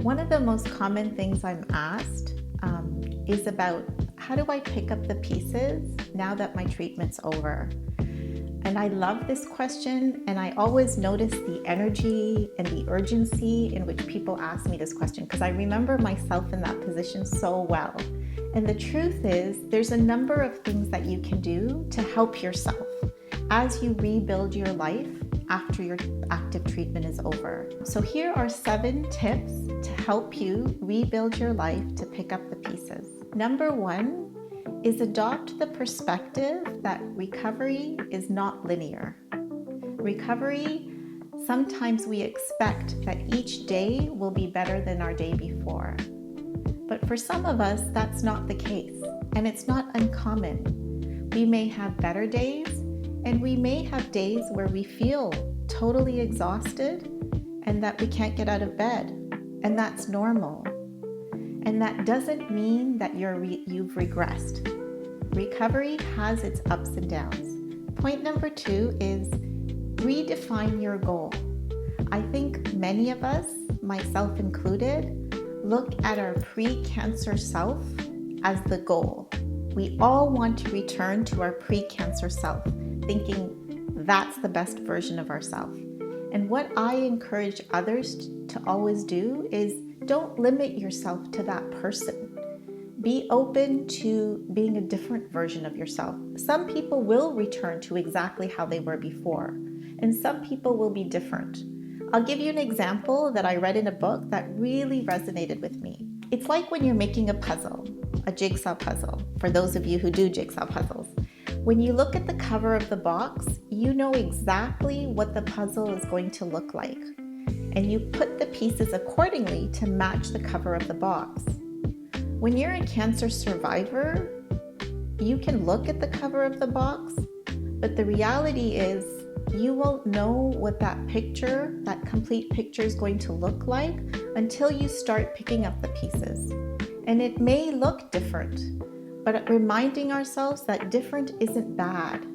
One of the most common things I'm asked is about how do I pick up the pieces now that my treatment's over? And I love this question, and I always notice the energy and the urgency in which people ask me this question because I remember myself in that position so well. And the truth is, there's a number of things that you can do to help yourself as you rebuild your life after your active treatment is over. So here are 7 tips to help you rebuild your life to pick up the pieces. Number 1 is adopt the perspective that recovery is not linear. Recovery, sometimes we expect that each day will be better than our day before. But for some of us, that's not the case, and it's not uncommon. We may have better days, and we may have days where we feel totally exhausted and that we can't get out of bed, and that's normal. And that doesn't mean that you've regressed. Recovery has its ups and downs. Point number 2 is redefine your goal. I think many of us, myself included, look at our pre-cancer self as the goal. We all want to return to our pre-cancer self, thinking that's the best version of ourselves. And what I encourage others to always do is don't limit yourself to that person. Be open to being a different version of yourself. Some people will return to exactly how they were before, and some people will be different. I'll give you an example that I read in a book that really resonated with me. It's like when you're making a puzzle, a jigsaw puzzle, for those of you who do jigsaw puzzles. When you look at the cover of the box, you know exactly what the puzzle is going to look like, and you put the pieces accordingly to match the cover of the box. When you're a cancer survivor, you can look at the cover of the box, but the reality is you won't know what that picture, that complete picture is going to look like until you start picking up the pieces. And it may look different, but reminding ourselves that different isn't bad.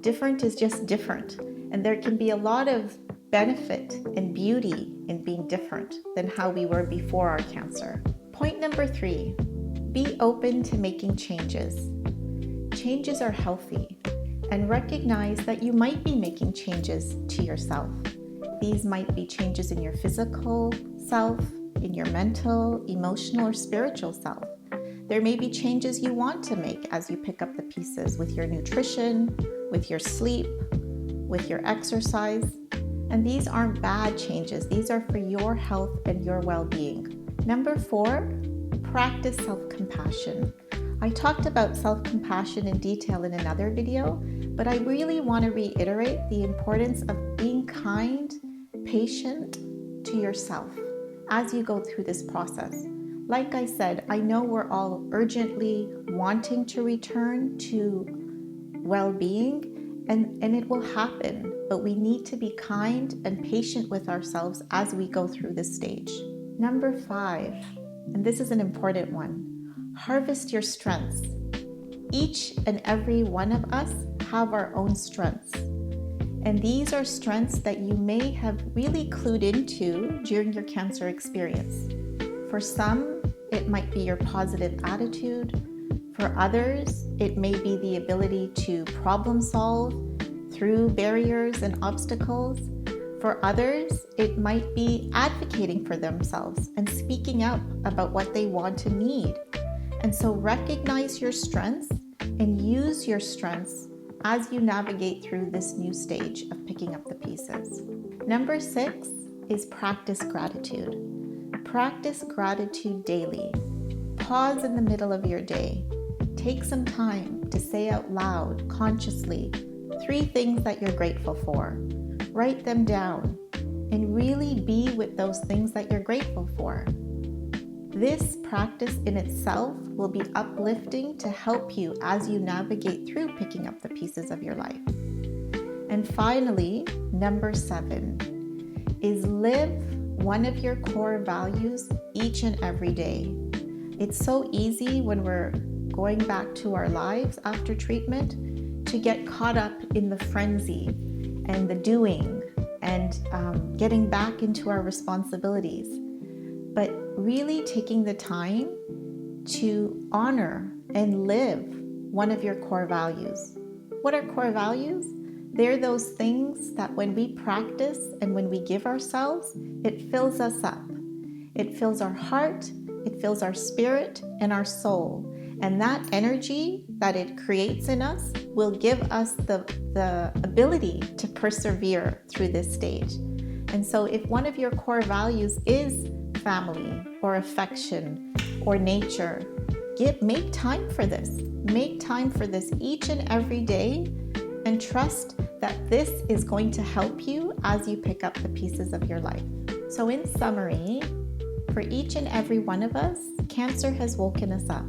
Different is just different. And there can be a lot of benefit and beauty in being different than how we were before our cancer. Point number 3, be open to making changes. Changes are healthy, and recognize that you might be making changes to yourself. These might be changes in your physical self, in your mental, emotional, or spiritual self. There may be changes you want to make as you pick up the pieces with your nutrition, with your sleep, with your exercise. And these aren't bad changes. These are for your health and your well-being. Number 4, practice self-compassion. I talked about self-compassion in detail in another video, but I really want to reiterate the importance of being kind, patient to yourself as you go through this process. Like I said, I know we're all urgently wanting to return to well-being, and it will happen, but we need to be kind and patient with ourselves as we go through this stage. Number 5, and this is an important one, harvest your strengths. Each and every one of us have our own strengths. And these are strengths that you may have really clued into during your cancer experience. For some, it might be your positive attitude. For others, it may be the ability to problem solve through barriers and obstacles. For others, it might be advocating for themselves and speaking up about what they want and need. And so recognize your strengths and use your strengths as you navigate through this new stage of picking up the pieces. Number 6 is practice gratitude. Practice gratitude daily. Pause in the middle of your day. Take some time to say out loud, consciously, 3 things that you're grateful for. Write them down and really be with those things that you're grateful for. This practice in itself will be uplifting to help you as you navigate through picking up the pieces of your life. And finally, number 7 is live one of your core values each and every day. It's so easy when we're going back to our lives after treatment to get caught up in the frenzy and the doing and getting back into our responsibilities. But really taking the time to honor and live one of your core values. What are core values? They're those things that when we practice and when we give ourselves, it fills us up. It fills our heart, it fills our spirit and our soul. And that energy that it creates in us will give us the ability to persevere through this stage. And so if one of your core values is family or affection or nature, make time for this. Make time for this each and every day, and trust that this is going to help you as you pick up the pieces of your life. So in summary, for each and every one of us, Cancer has woken us up.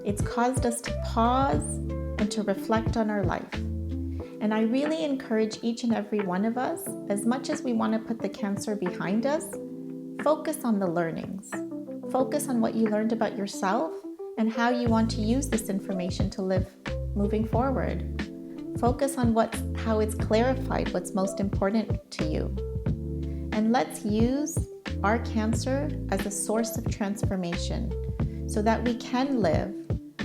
It's caused us to pause and to reflect on our life. And I really encourage each and every one of us, as much as we want to put the Cancer behind us, focus on the learnings. Focus on what you learned about yourself and how you want to use this information to live moving forward. Focus on how it's clarified what's most important to you. And let's use our Cancer as a source of transformation so that we can live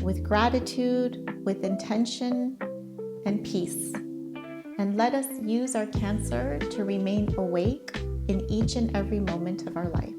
with gratitude, with intention, and peace. And let us use our Cancer to remain awake in each and every moment of our life.